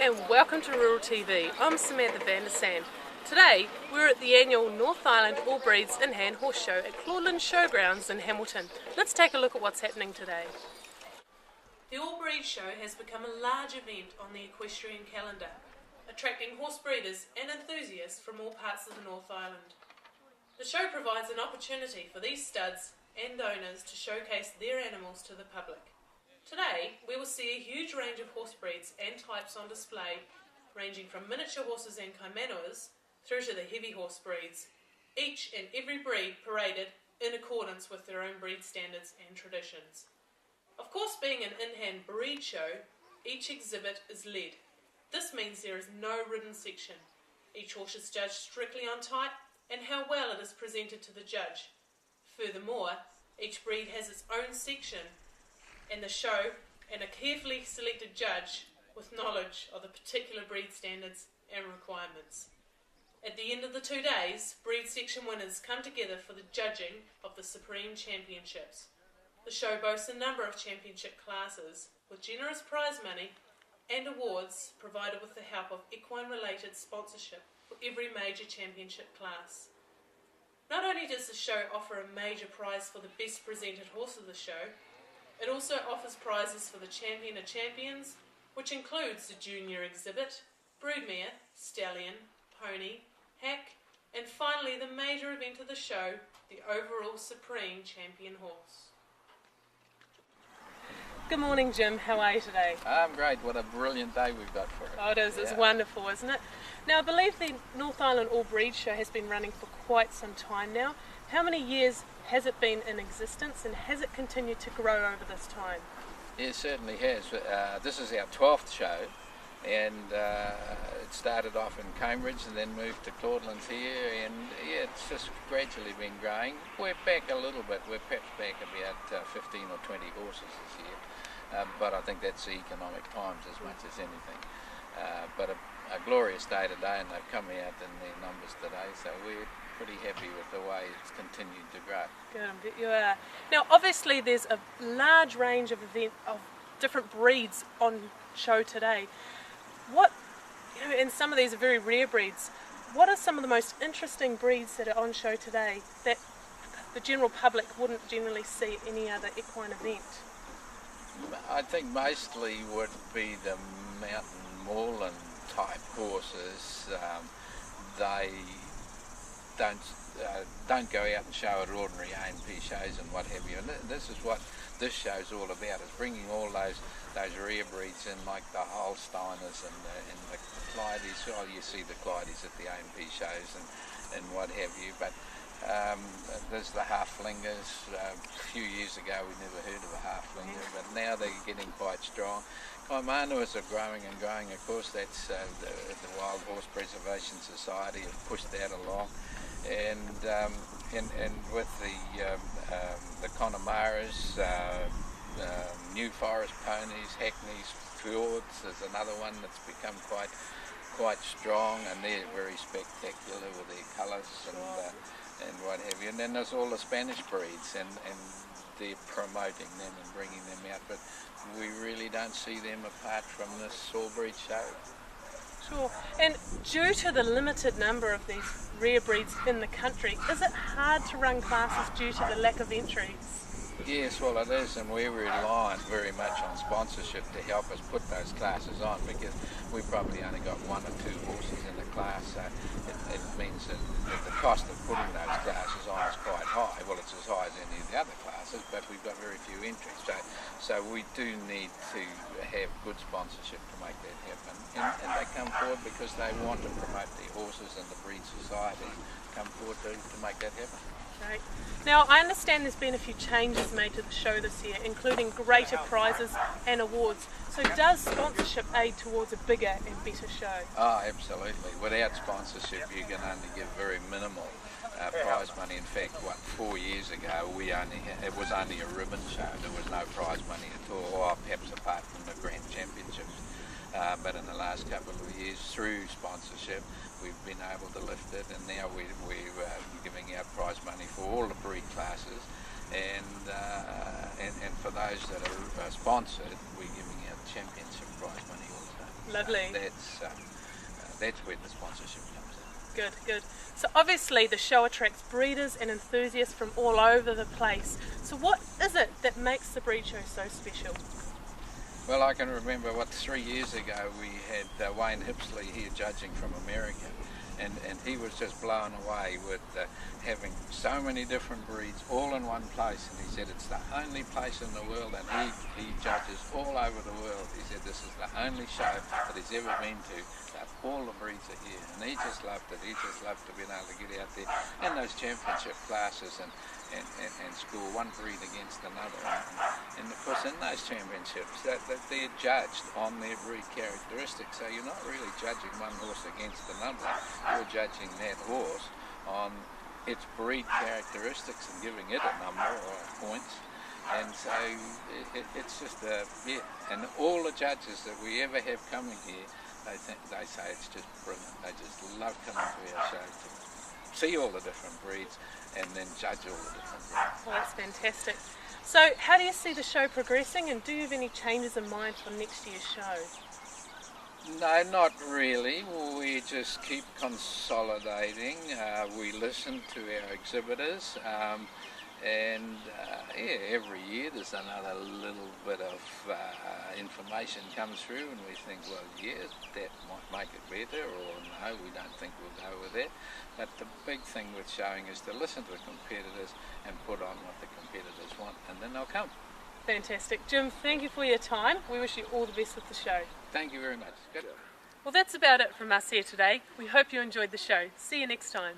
and welcome to Rural TV. I'm Samantha Vandersand. Today we're at the annual North Island All Breeds in Hand Horse Show at Claudlands Showgrounds in Hamilton. Let's take a look at what's happening today. The All Breeds Show has become a large event on the equestrian calendar, attracting horse breeders and enthusiasts from all parts of the North Island. The show provides an opportunity for these studs and owners to showcase their animals to the public. Today, we will see a huge range of horse breeds and types on display, ranging from miniature horses and Kaimanuas through to the heavy horse breeds, each and every breed paraded in accordance with their own breed standards and traditions. Of course, being an in-hand breed show, each exhibit is led. This means there is no ridden section. Each horse is judged strictly on type and how well it is presented to the judge. Furthermore, each breed has its own section and the show and a carefully selected judge with knowledge of the particular breed standards and requirements. At the end of the 2 days, breed section winners come together for the judging of the Supreme Championships. The show boasts a number of championship classes with generous prize money and awards provided with the help of equine-related sponsorship for every major championship class. Not only does the show offer a major prize for the best presented horse of the show, it also offers prizes for the Champion of Champions, which includes the Junior Exhibit, Broodmare, Stallion, Pony, Hack, and finally the major event of the show, the overall Supreme Champion Horse. Good morning, Jim. How are you today? I'm great. What a brilliant day we've got for it. Oh, it is. It's wonderful, isn't it? Now, I believe the North Island All Breed Show has been running for quite some time now. How many years has it been in existence, and has it continued to grow over this time? It certainly has. This is our 12th show, and it started off in Cambridge and then moved to Claudlands here, and it's just gradually been growing. We're back a little bit. We're perhaps back about 15 or 20 horses this year, but I think that's the economic times as much as anything. But a glorious day today, and they've come out in their numbers today, so we're pretty happy with the way it's continued to grow. Good, I bet you are. Now, obviously, there's a large range of different breeds on show today. And some of these are very rare breeds. What are some of the most interesting breeds that are on show today that the general public wouldn't generally see at any other equine event? I think mostly would be the mountain moorland type horses. They don't go out and show at ordinary A&P shows and what have you. And this is what this show's all about, is bringing all those rare breeds in, like the Holsteiners and the Clydes. Oh, you see the Clydes at the A&P shows and what have you. But there's the Halflingers. A few years ago we never heard of a Halflinger, but now they're getting quite strong. Kaimanuas are growing and growing. Of course, that's the Wild Horse Preservation Society have pushed that along, and with the Connemara's, New Forest ponies, Hackney's Fjords is another one that's become quite strong, and they're very spectacular with their colours and what have you. And then there's all the Spanish breeds, and they're promoting them and bringing them out, but we really don't see them apart from this All Breed show. Sure. And due to the limited number of these rare breeds in the country, is it hard to run classes due to the lack of entries? Yes, well it is, and we're reliant very much on sponsorship to help us put those classes on, because we probably only got 1 or 2 horses in the class, so it means that the cost of putting those classes on is quite high. Well, it's as high as any of the other classes, but we've got very few entries, so we do need to have good sponsorship to make that happen, and they come forward because they want to promote their horses, and the Breed Society come forward to make that happen. Great. Now, I understand there's been a few changes made to the show this year, including greater prizes and awards. So does sponsorship aid towards a bigger and better show? Oh, absolutely. Without sponsorship, you can only give very minimal prize money. In fact, 4 years ago, it was only a ribbon show. There was no prize money at all, or perhaps apart from the Grand Championships. But in the last couple of years, through sponsorship, we've been able to lift it, and now we're giving out prize money for all the breed classes, and for those that are sponsored, we're giving out championship prize money also. Lovely. That's where the sponsorship comes in. Good, good. So obviously the show attracts breeders and enthusiasts from all over the place. So what is it that makes the breed show so special? Well, I can remember 3 years ago we had Wayne Hipsley here judging from America, and he was just blown away with having so many different breeds all in one place, and he said it's the only place in the world, and he judges all over the world. He said this is the only show that he's ever been to that all the breeds are here, and he just loved it. He just loved to be able to get out there in those championship classes and score one breed against another. And of course in those championships they're judged on their breed characteristics, so you're not really judging one horse against another, you're judging that horse on its breed characteristics and giving it a number or points. And so it's just and all the judges that we ever have coming here, they say it's just brilliant. They just love coming to our show to see all the different breeds and then judge all the different breeds. Well, that's fantastic. So how do you see the show progressing, and do you have any changes in mind for next year's show? No, not really. We just keep consolidating. We listen to our exhibitors. Every year there's another little bit of information comes through, and we think, well, yes, that might make it better, or no, we don't think we'll go with that. But the big thing with showing is to listen to the competitors and put on what the competitors want, and then they'll come. Fantastic. Jim, thank you for your time. We wish you all the best with the show. Thank you very much. Good. Well, that's about it from us here today. We hope you enjoyed the show. See you next time.